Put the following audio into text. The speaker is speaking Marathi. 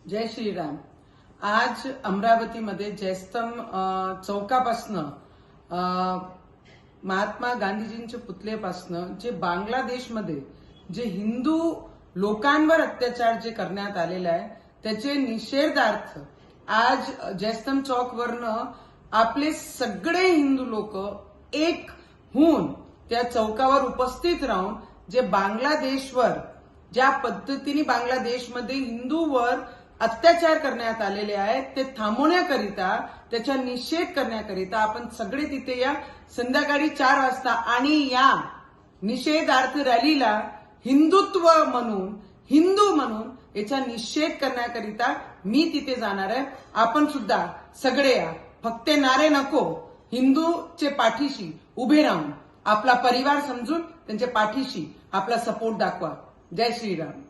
जय श्रीराम। आज अमरावतीमध्ये जयस्तंभ चौकापासनं महात्मा गांधीजींच्या पुतळेपासनं जे बांगलादेशमध्ये जे हिंदू लोकांवर अत्याचार जे करण्यात आलेला आहे त्याचे निषेधार्थ आज जयस्तंभ चौकवरनं आपले सगळे हिंदू लोक एक होऊन त्या चौकावर उपस्थित राहून जे बांगलादेशवर ज्या पद्धतीने बांगलादेशमध्ये हिंदूवर अत्याचार करण्यात आलेले आहेत ते थांबवण्याकरिता त्याचा निषेध करण्याकरिता आपण सगळे तिथे या संध्याकाळी 4 वाजता आणि या निषेधार्थ रॅलीला हिंदुत्व म्हणून हिंदू म्हणून याचा निषेध करण्याकरिता मी तिथे जाणार आहे। आपण सुद्धा सगळे या, फक्त नारे नको, हिंदूचे पाठीशी उभे राहून आपला परिवार समजून त्यांच्या पाठीशी आपला सपोर्ट दाखवा। जय श्रीराम।